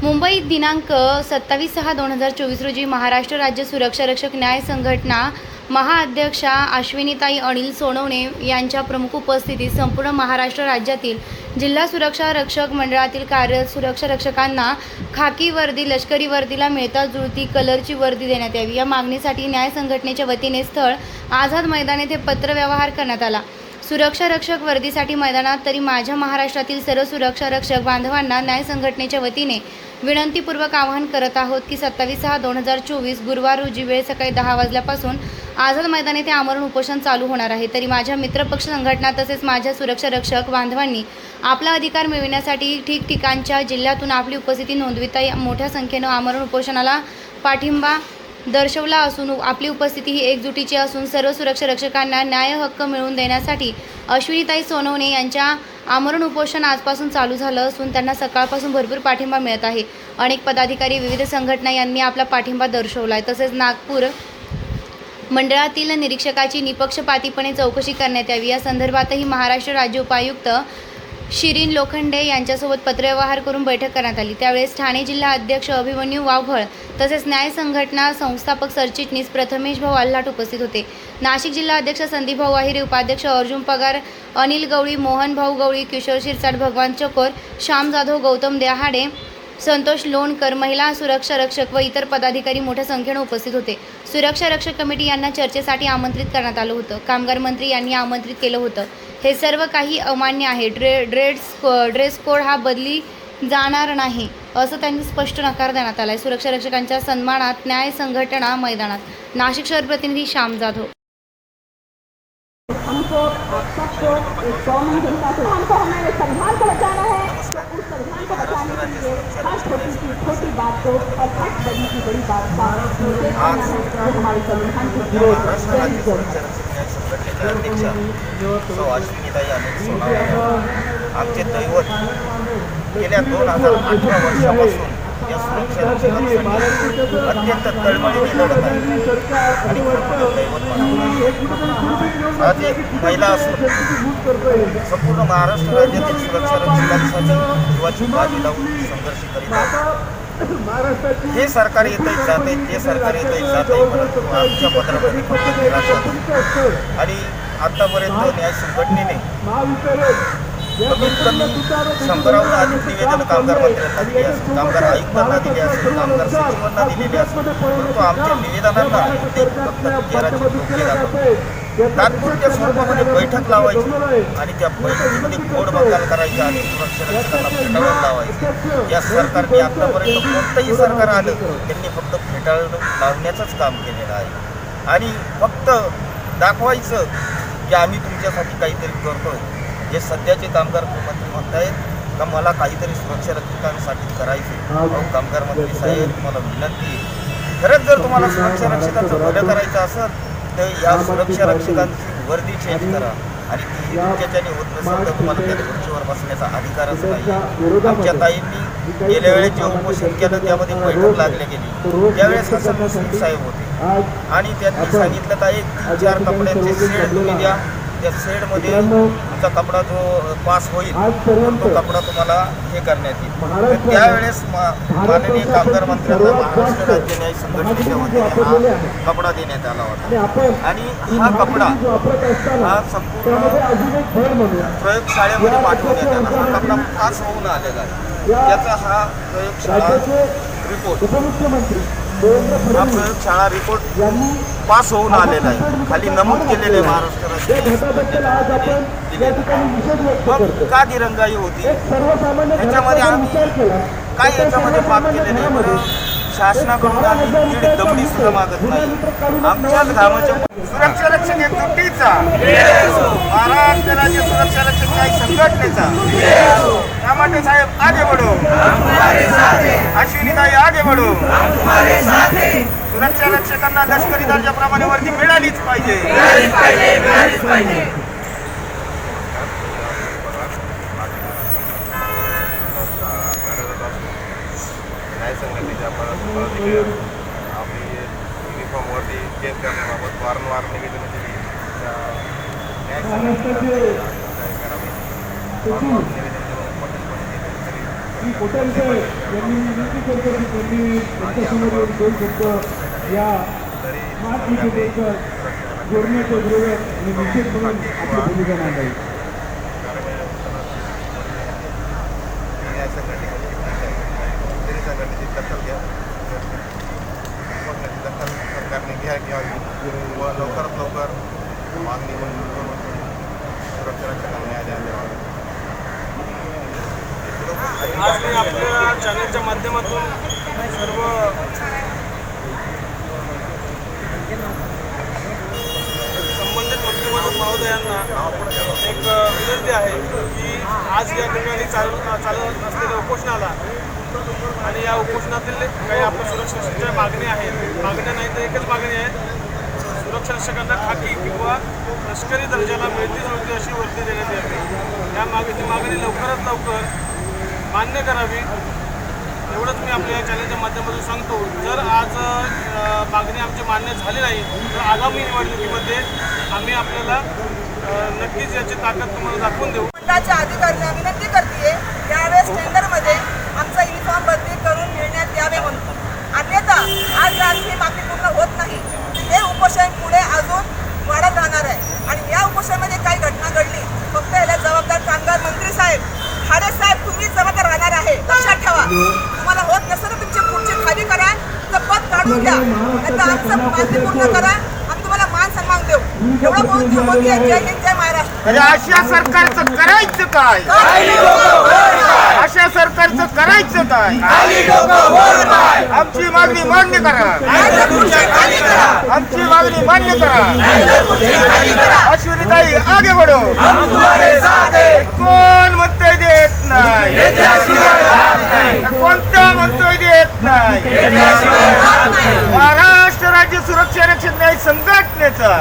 मुंबईत दिनांक 27/6/2024 रोजी महाराष्ट्र राज्य सुरक्षा रक्षक न्याय संघटना महाअध्यक्षा अश्विनीताई अनिल सोनवणे यांच्या प्रमुख उपस्थितीत संपूर्ण महाराष्ट्र राज्यातील जिल्हा सुरक्षा रक्षक मंडळातील कार्यरत सुरक्षा रक्षकांना खाकी वर्दी लष्करी वर्दीला मिळता जुळती कलरची वर्दी देण्यात यावी या मागणीसाठी न्याय संघटनेच्या वतीने स्थळ आझाद मैदान येथे पत्रव्यवहार करण्यात आला। सुरक्षा रक्षक वर्दीसाठी मैदानात तरी माझ्या महाराष्ट्रातील सर्व सुरक्षा रक्षक बांधवांना न्याय संघटनेच्या वतीने विनंतीपूर्वक आवाहन करत आहोत की 27/6/2024 गुरुवार रोजी वेळ सकाळी 10 वाजल्यापासून आझाद मैदान येथे आमरण उपोषण चालू होणार आहे। तरी माझ्या मित्रपक्ष संघटना तसेच माझ्या सुरक्षा रक्षक बांधवांनी आपला अधिकार मिळविण्यासाठी ठिकठिकाणच्या जिल्ह्यातून आपली उपस्थिती नोंदविता मोठ्या संख्येने आमरण उपोषणाला पाठिंबा दर्शवला असून आपली उपस्थिती ही एकजुटीची असून सर्व सुरक्षा रक्षकांना न्याय हक्क मिळवून देण्यासाठी अश्विनीताई सोनवणे यांच्या आमरण उपोषण आजपासून चालू झालं असून त्यांना सकाळपासून भरपूर पाठिंबा मिळत आहे। अनेक पदाधिकारी विविध संघटना यांनी आपला पाठिंबा दर्शवला आहे। तसेच नागपूर मंडळातील निरीक्षकाची निपक्षपातीपणे चौकशी करण्यात यावी या संदर्भातही महाराष्ट्र राज्य उपायुक्त शिरीन लोखंडे यांच्यासोबत पत्रव्यवहार करून बैठक करण्यात आली। त्यावेळेस ठाणे जिल्हा अध्यक्ष अभिमन्यू वावघळ तसेच न्याय संघटना संस्थापक सरचिटणीस प्रथमेश भाऊ आल्हाट उपस्थित होते। नाशिक जिल्हा अध्यक्ष संदीप भाऊ आहिरे, उपाध्यक्ष अर्जुन पगार, अनिल गवळी, मोहन भाऊ गवळी, किशोर शिरसाट, भगवान चकोर, श्याम जाधव, गौतम देहाडे, संतोष लोणकर, महिला सुरक्षा रक्षक व इतर पदाधिकारी मोठ्या संख्येने उपस्थित होते। सुरक्षा रक्षक कमिटी यांना चर्चेसाठी आमंत्रित करण्यात आलं होतं। कामगार मंत्री यांनी आमंत्रित केलं होतं। हे सर्व काही अमान्य आहे। ड्रेस कोड हा बदली जाणार नाही असं त्यांनी स्पष्ट नकार देण्यात आला आहे। सुरक्षा रक्षकांच्या सन्मानात न्याय संघटना मैदानात। नाशिक शहर प्रतिनिधी श्याम जाधव। हमको सबको एक कॉमन जनता से हमको हमारे संविधान को बचाना है। उस संविधान को बचाने के लिए हर छोटी सी छोटी बात को और हर बड़ी सी बड़ी बात का निषेध करना है जो हमारे संविधान के विरोध अश्विनीताई अनिल सोनवणे आमचे दैवत गेल्या 2018 वर्षापासून या सुरक्षा रक्षकांसाठी अत्यंत तळमळीने लढत आहे आणि आज एक महिला असून संपूर्ण महाराष्ट्र राज्यातील सुरक्षा रक्षकांसाठी जीवाची बाजी लावून संघर्ष करीत आहे। हे सरकार येतंय जाते, ते सरकार येतंय जाते, परंतु आमच्या पत्रामध्ये फक्त निराशा आणि आतापर्यंत न्याय संघटनेने कमीत कमी 100 अधिक निवेदन कामगार मंत्र्यांना दिले असेल, कामगार आयुक्तांना दिले असेल, कामगार सचिवांना दिलेले असेल, परंतु आमच्या निवेदनांना ते फक्त 13चे ठोके लागतात। तात्पुरत्या स्वरूपामध्ये बैठक लावायची आणि त्या बैठकीमध्ये गोड बंगाल करायची आणि सुरक्षा रक्षकांना फेटाळून लावायचं। या सरकारने आतापर्यंत कोणतंही सरकार आलं त्यांनी फक्त फेटाळून लावण्याचंच काम केलेलं आहे आणि फक्त दाखवायचं की आम्ही तुमच्यासाठी काहीतरी करतोय। जे सध्याचे कामगार मंत्री म्हणत आहेत का मला काहीतरी सुरक्षा रक्षकांसाठी करायचे। कामगार मंत्री साहेब, मला विनंती आहे, खरंच जर तुम्हाला सुरक्षा रक्षकांचं भलं करायचं असेल तर या सुरक्षा रक्षकांची वर्दी चेंज करा आणि ती तुमच्याच्याने होत नसेल तर तुम्हाला त्या खुर्चीवर बसण्याचा अधिकारच नाही। आमच्या ताईंनी गेल्या वेळेस जे उपोषण केलं त्यामध्ये बैठक लागली गेली, त्यावेळेस हसन मुश्रीफ साहेब होते आणि त्यांनी सांगितलं का 3-4 कपड्यांचे शेड तुम्ही द्या, त्या शेडमध्ये तुमचा कपडा जो पास होईल तो कपडा तुम्हाला हे करण्यात येईल। त्यावेळेस माननीय कामगार मंत्र्यांना महाराष्ट्र राज्य न्याय संघटनेच्या वतीने हा कपडा देण्यात आला होता आणि हा कपडा हा संपूर्ण प्रयोगशाळेमध्ये पाठवण्यात आला। हा कपडा पास होऊन आलेला आहे, त्याचा हा प्रयोगशाळा रिपोर्ट पास होऊन आलेला आहे। खाली नमूद केलेले महाराष्ट्र राज्य मग का दिरंगाई होती ह्याच्यामध्ये आम्ही काय याच्यामध्ये पाप केलेले बरं? शासनाकडून आम्ही दीड दमडी सुद्धा मागत नाही। आमच्याच घामाच्या सुरक्षा रक्षक एकजुटीचा, महाराष्ट्र राज्य सुरक्षा रक्षक न्याय संघटनेचा टमाटे साहेब आगे बढ़ो, अश्विनीताई आगे बढ़ो। सुरक्षा रक्षकांना लष्करी दर्जाप्रमाणे वर्दी मिळालीच पाहिजे। न्याय संघटनेच्या आपली युनिफॉर्म वर्दी चेंज करण्याबाबत वारंवार निवेदन दिली। न्याय संघटनेला करावी, निवेदन देऊन मी कोट्यांचे यांनी विनंती करतो की त्यांनी त्यांच्यासमोर येऊन दोन शब्द या स्मार्ट सिटीबद्दल जोडण्याच्या विरोधात आणि निश्चित म्हणून आपली भूमिका मांडावी. संघटनेची दखल सरकारने घ्यावी व लवकरात लवकर मागणी मंजूर करून सुरक्षा रक्षकांना न्याय द्यावा. आज मी आपल्या चॅनलच्या माध्यमातून सर्व संबंधित मंत्री महोदयांना एक विनंती आहे की आज या ठिकाणी चालत असलेल्या उपोषणाला आणि या उपोषणातील काही आपल्या सुरक्षेच्या मागण्या आहेत. मागण्या नाही तर एकच मागणी आहे, सुरक्षा रक्षकांना खाकी किंवा लष्करी दर्जाला मिळती अशी वर्दी देण्यात यावी. या मागणी लवकरात लवकर मान्य करावी एवढंच मी आपल्या चॅनलच्या माध्यमातून सांगतो. जर आज मागणी आमची मान्य झाली नाही तर आगामी निवडणुकीमध्ये आम्ही आपल्याला नक्कीच याची ताकद तुम्हाला दाखवून देऊ. मंडळाच्या अधिकाऱ्यांना विनंती करते यावेळेस टेंडरमध्ये आमचा युनिफॉर्म बदली करून मिळण्यात यावे म्हणून. अन्यथा आज रात्री मागणी पूर्ण होत नाही. हे उपोषण पुढे अजून वाढत राहणार आहे आणि या उपोषणामध्ये काही घटना घडली फक्त याला जबाबदार कामगार मंत्री साहेब खाडे साहेब तुम्ही जबाबदार राहणार आहे. लक्षात ठेवा. तुम्हाला होत नसेल तर तुमची खुर्ची खाली करा, पद काढून द्या, नाही तर आमचं मागणी पूर्ण करा, आम्ही तुम्हाला मान सन्मान देऊ. एवढं बोलून थांबवते. जय हिंद, जय महाराष्ट्र. अशा सरकारचं करायचं काय? अशा सरकारचं करायचं काय? आमची मागणी मान्य करा. आमची मागणी मान्य करा. अश्विनीताई आगे बढो. कोण म्हणतोय देत नाही? कोणता म्हणतोय देत नाही? महाराष्ट्र राज्य सुरक्षा रक्षक न्याय संघटनेचा